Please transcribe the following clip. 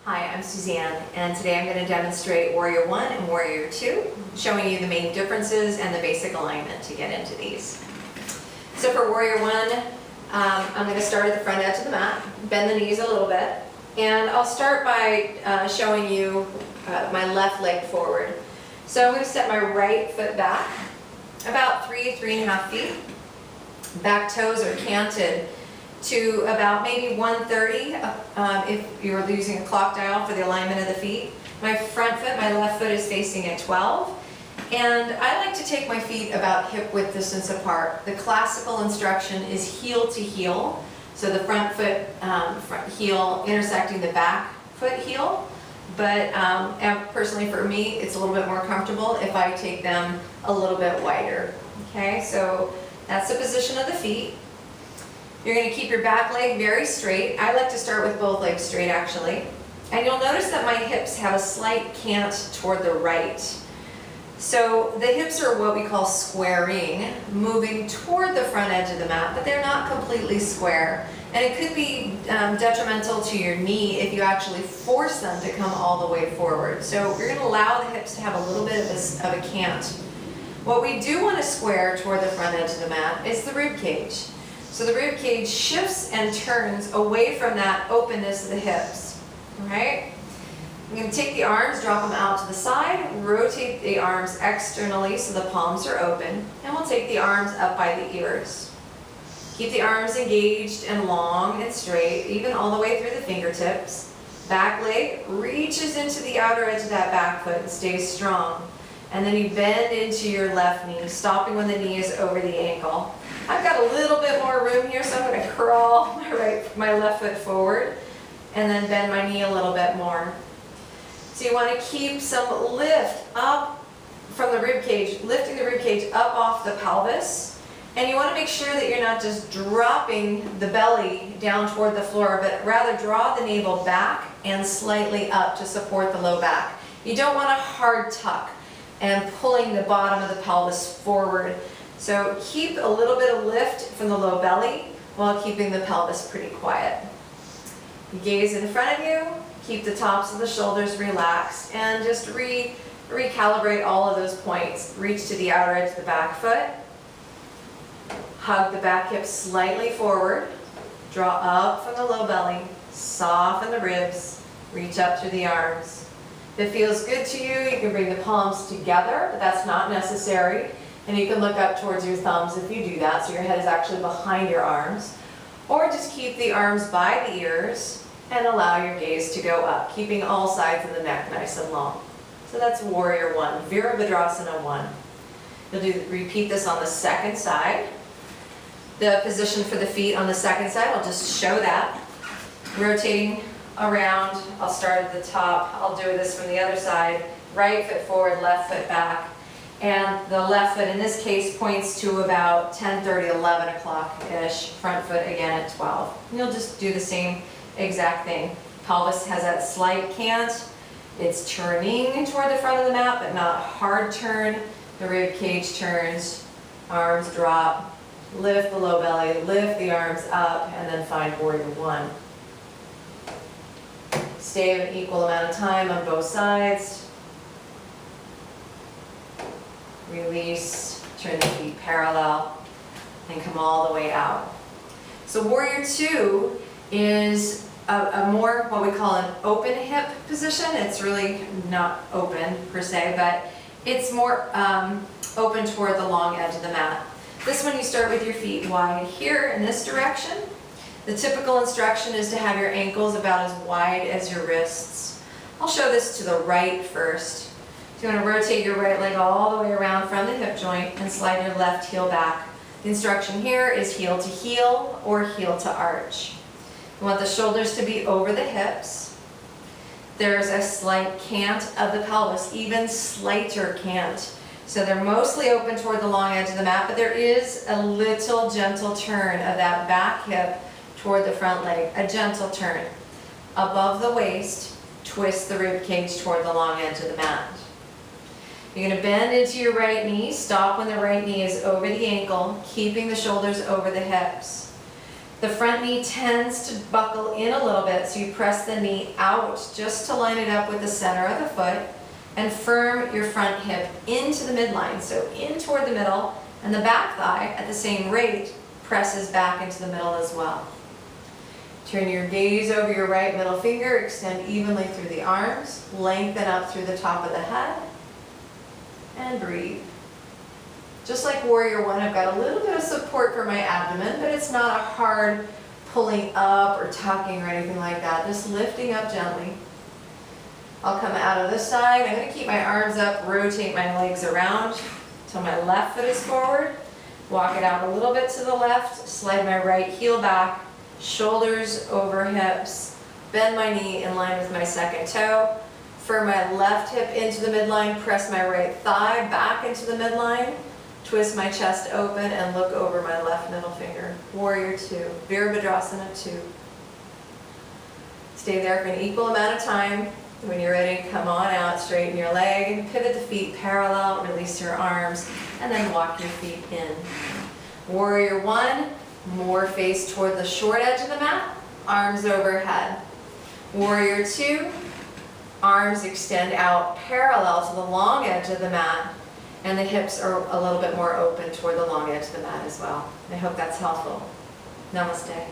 Hi, I'm Suzanne, and today I'm going to demonstrate Warrior 1 and Warrior 2, showing you the main differences and the basic alignment to get into these. So for Warrior 1, I'm going to start at the front edge of the mat, bend the knees a little bit, and I'll start by showing you my left leg forward. So I'm going to step my right foot back, about 3.5 feet. Back toes are canted to about maybe 130 if you're using a clock dial for the alignment of the feet. My front foot, my left foot is facing at 12. And I like to take my feet about hip width distance apart. The classical instruction is heel to heel. So the front foot, front heel intersecting the back foot heel. But personally for me, it's a little bit more comfortable if I take them a little bit wider. Okay, so that's the position of the feet. You're going to keep your back leg very straight. I like to start with both legs straight actually. And you'll notice that my hips have a slight cant toward the right. So the hips are what we call squaring, moving toward the front edge of the mat, but they're not completely square. And it could be detrimental to your knee if you actually force them to come all the way forward. So you're going to allow the hips to have a little bit of a cant. What we do want to square toward the front edge of the mat is the rib cage. So the rib cage shifts and turns away from that openness of the hips. All right? I'm going to take the arms, drop them out to the side, rotate the arms externally so the palms are open, and we'll take the arms up by the ears. Keep the arms engaged and long and straight, even all the way through the fingertips. Back leg reaches into the outer edge of that back foot and stays strong. And then you bend into your left knee, stopping when the knee is over the ankle. I've got a little bit more room here, so I'm going to crawl my left foot forward and then bend my knee a little bit more. So you want to keep some lift up from the rib cage, lifting the rib cage up off the pelvis. And you want to make sure that you're not just dropping the belly down toward the floor, but rather draw the navel back and slightly up to support the low back. You don't want a hard tuck and pulling the bottom of the pelvis forward. So keep a little bit of lift from the low belly while keeping the pelvis pretty quiet. You gaze in front of you, keep the tops of the shoulders relaxed, and just recalibrate all of those points. Reach to the outer edge of the back foot. Hug the back hip slightly forward. Draw up from the low belly. Soften the ribs. Reach up through the arms. If it feels good to you, you can bring the palms together, but that's not necessary. And you can look up towards your thumbs if you do that, so your head is actually behind your arms. Or just keep the arms by the ears and allow your gaze to go up, keeping all sides of the neck nice and long. So that's Warrior 1, Virabhadrasana 1. You'll repeat this on the second side. The position for the feet on the second side, I'll just show that. Rotating around, I'll start at the top. I'll do this from the other side. Right foot forward, left foot back. And the left foot in this case points to about 10:30, 11 o'clock-ish. Front foot again at 12. And you'll just do the same exact thing. Pelvis has that slight cant. It's turning toward the front of the mat, but not hard turn. The rib cage turns. Arms drop. Lift the low belly. Lift the arms up. And then find Warrior 1. Stay an equal amount of time on both sides. Release, turn the feet parallel, and come all the way out. So Warrior 2 is a more what we call an open hip position. It's really not open per se, but it's more open toward the long edge of the mat. This one you start with your feet wide here in this direction. The typical instruction is to have your ankles about as wide as your wrists. I'll show this to the right first. So you want to rotate your right leg all the way around from the hip joint and slide your left heel back. The instruction here is heel to heel or heel to arch. You want the shoulders to be over the hips. There's a slight cant of the pelvis, even slighter cant. So they're mostly open toward the long edge of the mat, but there is a little gentle turn of that back hip toward the front leg, a gentle turn. Above the waist, twist the rib cage toward the long edge of the mat. You're going to bend into your right knee. Stop when the right knee is over the ankle, keeping the shoulders over the hips. The front knee tends to buckle in a little bit, so you press the knee out just to line it up with the center of the foot, and firm your front hip into the midline, so in toward the middle, and the back thigh at the same rate presses back into the middle as well. Turn your gaze over your right middle finger, extend evenly through the arms, lengthen up through the top of the head, and breathe. Just like Warrior One, I've got a little bit of support for my abdomen, but it's not a hard pulling up or tucking or anything like that, just lifting up gently. I'll come out of this side. I'm going to keep my arms up, rotate my legs around till my left foot is forward. Walk it out a little bit to the left, slide my right heel back, shoulders over hips, bend my knee in line with my second toe, firm my left hip into the midline, press my right thigh back into the midline, twist my chest open and look over my left middle finger. Warrior Two, Virabhadrasana 2. Stay there for an equal amount of time. When you're ready, come on out, straighten your leg, pivot the feet parallel, release your arms, and then walk your feet in. Warrior One, more face toward the short edge of the mat, arms overhead. Warrior Two, arms extend out parallel to the long edge of the mat, and the hips are a little bit more open toward the long edge of the mat as well. I hope that's helpful. Namaste.